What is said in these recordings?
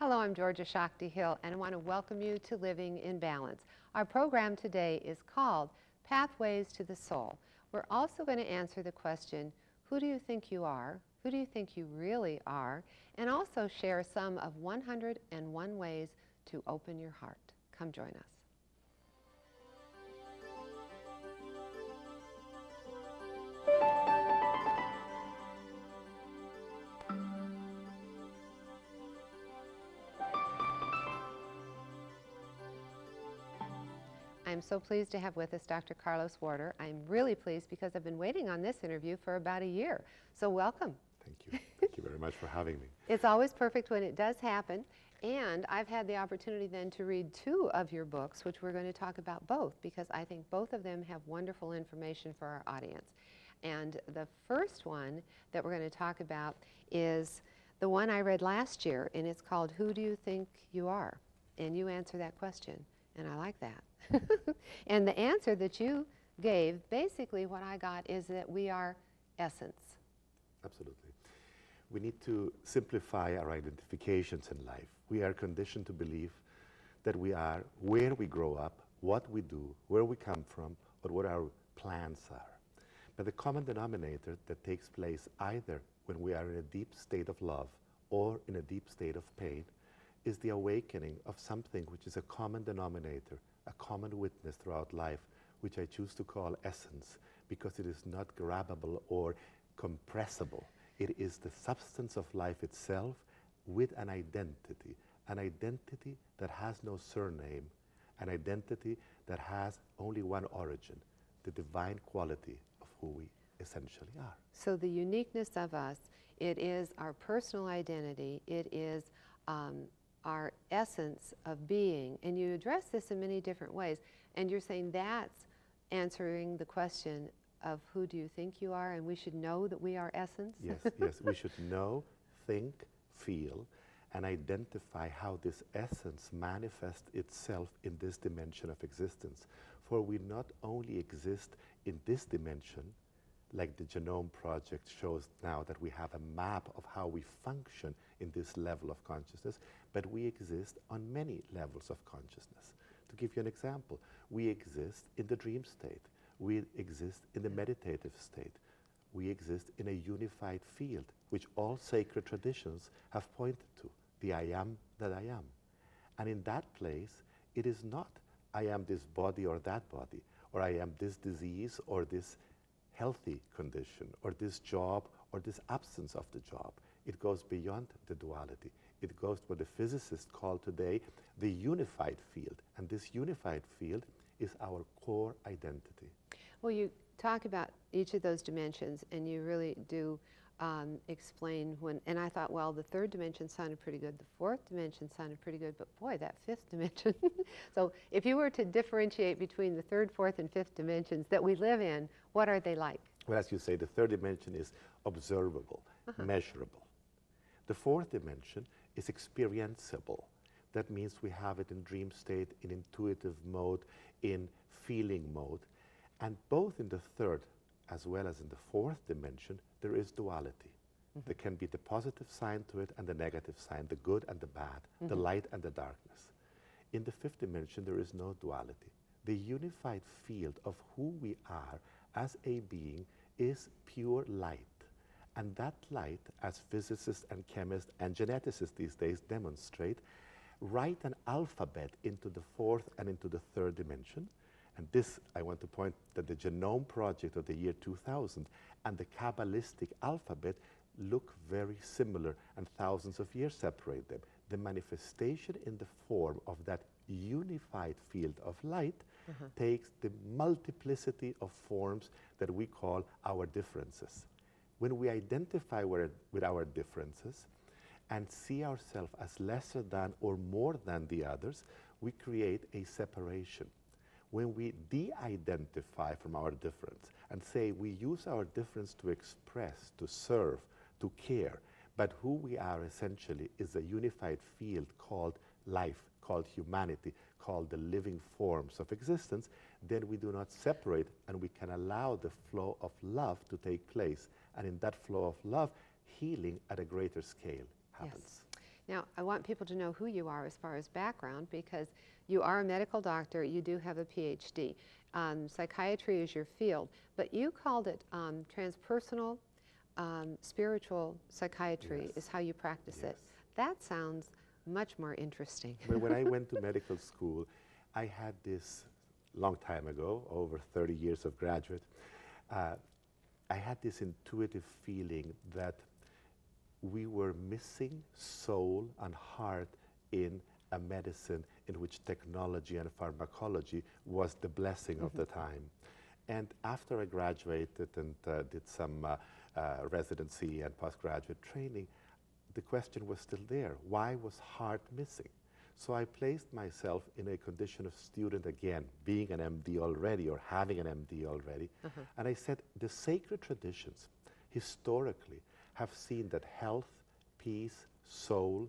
Hello, I'm Georgia Shakti Hill, and I want to welcome you to Living in Balance. Our program today is called Pathways to the Soul. We're also going to answer the question, who do you think you are? Who do you think you really are? And also share some of 101 ways to open your heart. Come join us. I'm so pleased to have with us Dr. Carlos Warter. I'm really pleased because I've been waiting on this interview for about a year. So welcome. Thank you. Thank you very much for having me. It's always perfect when it does happen. And I've had the opportunity then to read two of your books, which we're going to talk about both, because I think both of them have wonderful information for our audience. And the first one that we're going to talk about is the one I read last year, and it's called Who Do You Think You Are? And you answer that question, and I like that. And the answer that you gave, basically what I got is that we are essence. Absolutely. We need to simplify our identifications in life. We are conditioned to believe that we are where we grow up, what we do, where we come from, or what our plans are. But the common denominator that takes place either when we are in a deep state of love or in a deep state of pain is the awakening of something which is a common denominator, a common witness throughout life, which I choose to call essence, because it is not grabbable or compressible. It is the substance of life itself with an identity that has no surname, an identity that has only one origin, the divine quality of who we essentially are. So the uniqueness of us, it is our personal identity, it is our essence of being, and you address this in many different ways, and you're saying that's answering the question of who do you think you are, and we should know that we are essence? Yes, yes, we should know, think, feel, and identify how this essence manifests itself in this dimension of existence. For we not only exist in this dimension, like the Genome Project shows now that we have a map of how we function in this level of consciousness, but we exist on many levels of consciousness. To give you an example, we exist in the dream state. We exist in the meditative state. We exist in a unified field, which all sacred traditions have pointed to, the I am that I am. And in that place, it is not I am this body or that body, or I am this disease or this healthy condition, or this job, or this absence of the job. It goes beyond the duality. It goes to what the physicists call today the unified field. And this unified field is our core identity. Well, you talk about each of those dimensions, and you really do explain when, and I thought, well, the third dimension sounded pretty good, the fourth dimension sounded pretty good, but boy, that fifth dimension. So if you were to differentiate between the third, fourth, and fifth dimensions that we live in, what are they like? Well, as you say, the third dimension is observable, measurable. The fourth dimension is experienceable. That means we have it in dream state, in intuitive mode, in feeling mode. And both in the third as well as in the fourth dimension, there is duality. There can be the positive side to it and the negative side, the good and the bad, the light and the darkness. In the fifth dimension, there is no duality. The unified field of who we are as a being is pure light. And that light, as physicists and chemists and geneticists these days demonstrate, write an alphabet into the fourth and into the third dimension. And this, I want to point that the Genome Project of the year 2000 and the Kabbalistic alphabet look very similar, and thousands of years separate them. The manifestation in the form of that unified field of light takes the multiplicity of forms that we call our differences. When we identify with our differences and see ourselves as lesser than or more than the others, we create a separation. When we de-identify from our difference and say we use our difference to express, to serve, to care, but who we are essentially is a unified field called life, called humanity, called the living forms of existence, then we do not separate, and we can allow the flow of love to take place. And in that flow of love, healing at a greater scale happens. Now, I want people to know who you are as far as background, because you are a medical doctor, you do have a PhD. Psychiatry is your field, but you called it transpersonal spiritual psychiatry Yes. is how you practice it. Yes. That sounds much more interesting. When I went to medical school, I had this long time ago, over 30 years of graduate, I had this intuitive feeling that we were missing soul and heart in a medicine in which technology and pharmacology was the blessing of the time. And after I graduated and did some residency and postgraduate training, the question was still there. Why was heart missing? So I placed myself in a condition of student again, being an MD already or having an MD already. And I said, the sacred traditions historically have seen that health, peace, soul,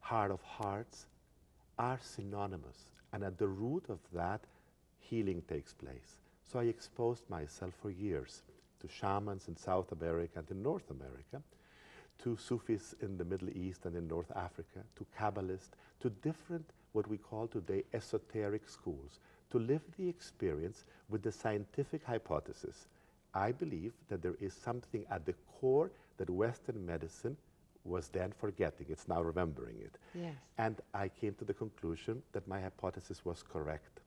heart of hearts are synonymous. And at the root of that, healing takes place. So I exposed myself for years to shamans in South America and in North America, to Sufis in the Middle East and in North Africa, to Kabbalists, to different, what we call today, esoteric schools, to live the experience with the scientific hypothesis. I believe that there is something at the core that Western medicine was then forgetting. It's now remembering it. Yes. And I came to the conclusion that my hypothesis was correct,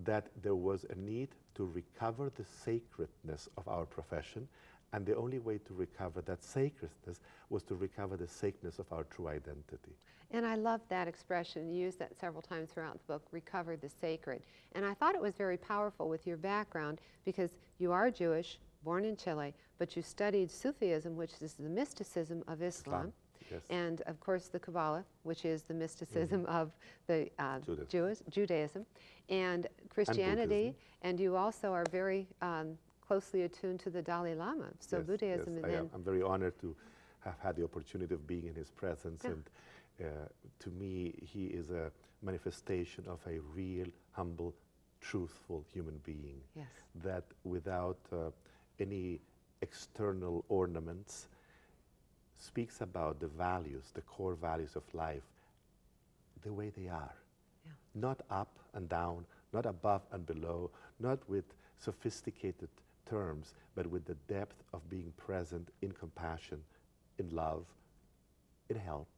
that there was a need to recover the sacredness of our profession, and the only way to recover that sacredness was to recover the sacredness of our true identity. And I love that expression. You use that several times throughout the book, recover the sacred. And I thought it was very powerful with your background, because you are Jewish, born in Chile, but you studied Sufism, which is the mysticism of Islam. Yes. And of course the Kabbalah, which is the mysticism of the Judaism, and Christianity, and you also are very closely attuned to the Dalai Lama. So Yes, Buddhism, yes, and then I'm very honored to have had the opportunity of being in his presence, and to me he is a manifestation of a real, humble, truthful human being. Yes. That without any external ornaments speaks about the values, the core values of life, the way they are. Yeah. Not up and down, not above and below, not with sophisticated terms, but with the depth of being present in compassion, in love, in help.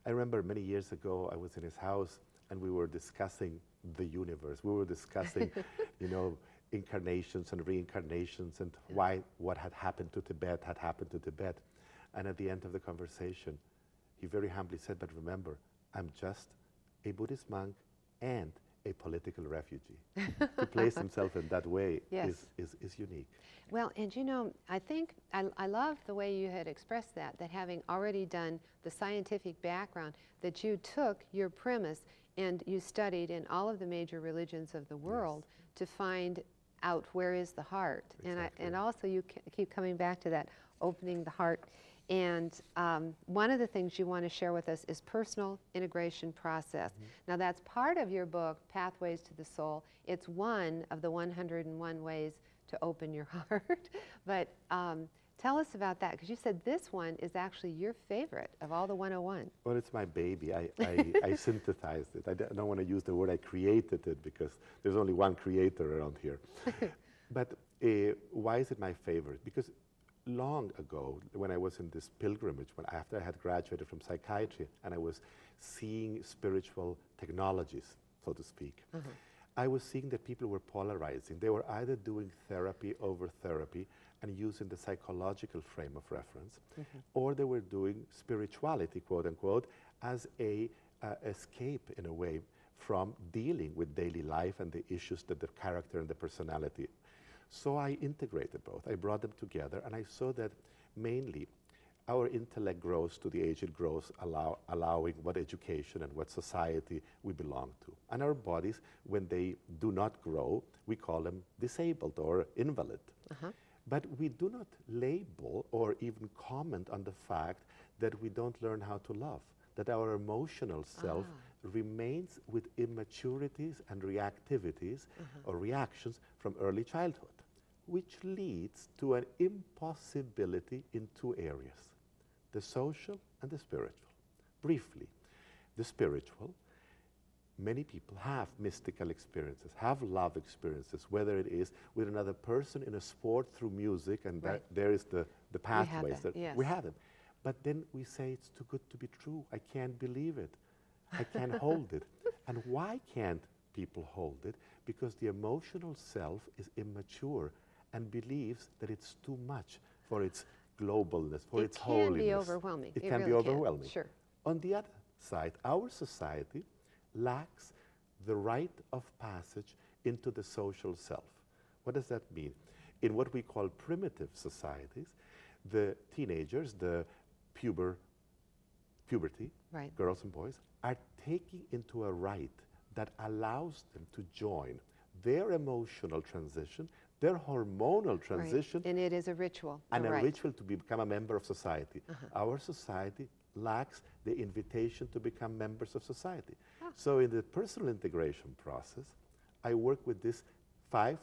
I remember many years ago I was in his house and we were discussing the universe. We were discussing, you know, incarnations and reincarnations, and why what had happened to Tibet had happened to Tibet. And at the end of the conversation, he very humbly said, but remember, I'm just a Buddhist monk and a political refugee. To place himself in that way Yes. is unique. Well, and you know, I think, I love the way you had expressed that having already done the scientific background, that you took your premise and you studied in all of the major religions of the world to find out where is the heart. Exactly. And also you keep coming back to that, opening the heart. And one of the things you want to share with us is personal integration process. Now that's part of your book, Pathways to the Soul. It's one of the 101 ways to open your heart. But tell us about that, because you said this one is actually your favorite of all the 101. Well, it's my baby. I synthesized it. I don't want to use the word I created it, because there's only one creator around here. But why is it my favorite? Because long ago, when I was in this pilgrimage, after I had graduated from psychiatry and I was seeing spiritual technologies, so to speak, I was seeing that people were polarizing. They were either doing therapy over therapy and using the psychological frame of reference, or they were doing spirituality, quote unquote, as a escape in a way from dealing with daily life and the issues that the character and the personality. So I integrated both. I brought them together, and I saw that mainly our intellect grows to the age it grows, allowing what education and what society we belong to. And our bodies, when they do not grow, we call them disabled or invalid. But we do not label or even comment on the fact that we don't learn how to love, that our emotional self remains with immaturities and reactivities or reactions from early childhood, which leads to an impossibility in two areas, the social and the spiritual. briefly. The spiritual, many people have mystical experiences, have love experiences, whether it is with another person in a sport through music, and Right. there is the pathways. that, yes. We have them. But then we say it's too good to be true. I can't believe it. I can't hold it. And why can't people hold it? Because the emotional self is immature and believes that it's too much for its globalness, for its holiness. It can be overwhelming. It can really be overwhelming. Sure. On the other side, our society lacks the rite of passage into the social self. What does that mean? In what we call primitive societies, the teenagers, the puberty, Right. girls and boys, are taking into a rite that allows them to join their emotional transition, their hormonal transition, Right. And it is a ritual. and a right. ritual to become a member of society. Our society lacks the invitation to become members of society. So in the personal integration process, I work with this 5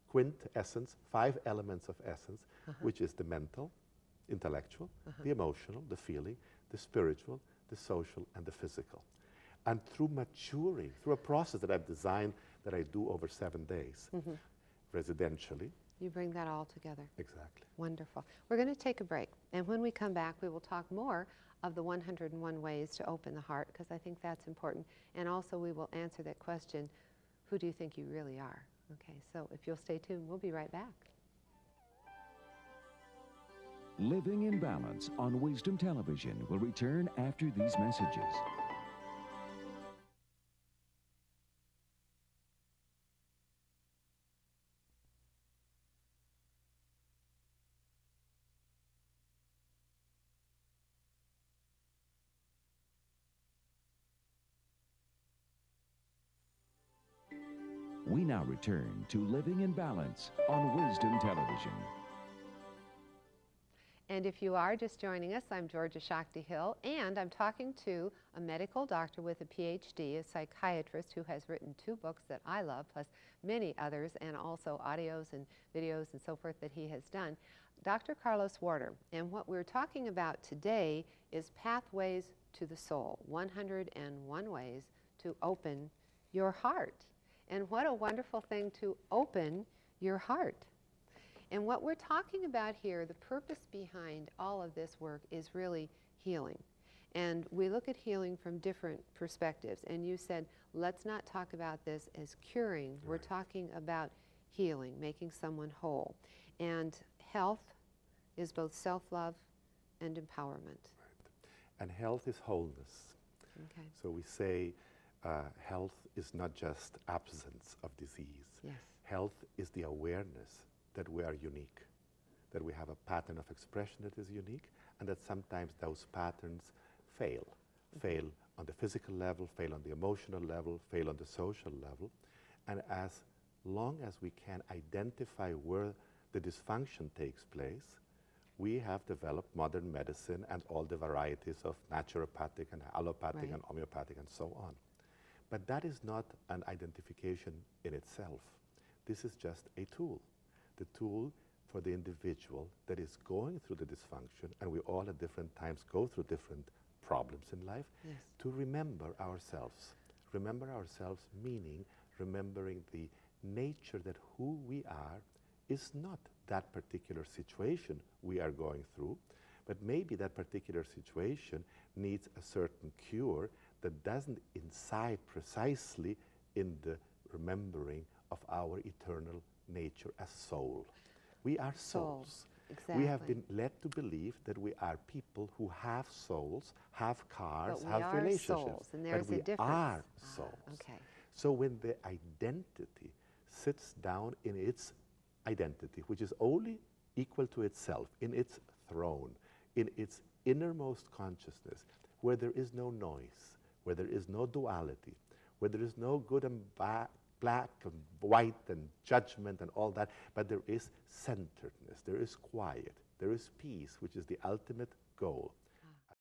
quintessence, 5 elements of essence, which is the mental, intellectual, the emotional, the feeling, the spiritual, the social, and the physical. And through maturing, through a process that I've designed that I do over 7 days, residentially. You bring that all together. Exactly. Wonderful. We're going to take a break. And when we come back, we will talk more of the 101 ways to open the heart, because I think that's important. And also we will answer that question, who do you think you really are? Okay, so if you'll stay tuned, we'll be right back. Living in Balance on Wisdom Television will return after these messages. We now return to Living in Balance on Wisdom Television. And if you are just joining us, I'm Georgia Shakti Hill, and I'm talking to a medical doctor with a PhD, a psychiatrist who has written 2 books that I love, plus many others, and also audios and videos and so forth that he has done, Dr. Carlos Warter. And what we're talking about today is pathways to the soul, 101 ways to open your heart. And what a wonderful thing to open your heart. And what we're talking about here, the purpose behind all of this work is really healing. And we look at healing from different perspectives. And you said, let's not talk about this as curing. Right. We're talking about healing, making someone whole. And health is both self-love and empowerment. Right. And health is wholeness. Okay. So we say health is not just absence of disease. Yes. Health is the awareness that we are unique, that we have a pattern of expression that is unique, and that sometimes those patterns fail. Fail on the physical level, fail on the emotional level, fail on the social level. And as long as we can identify where the dysfunction takes place, we have developed modern medicine and all the varieties of naturopathic and allopathic and homeopathic and so on. But that is not an identification in itself. This is just a tool. The tool for the individual that is going through the dysfunction, and we all at different times go through different problems in life, Yes. to remember ourselves. Remember ourselves meaning remembering the nature that who we are is not that particular situation we are going through, but maybe that particular situation needs a certain cure that doesn't incide precisely in the remembering of our eternal nature as soul. We are souls. Exactly. We have been led to believe that we are people who have souls, have cars, But we have are relationships. souls, and there's but a we difference. are Ah, souls. okay. So when the identity sits down in its identity, which is only equal to itself, in its throne, in its innermost consciousness, where there is no noise, where there is no duality, where there is no good and bad, black and white and judgment and all that, but there is centeredness, there is quiet, there is peace, which is the ultimate goal.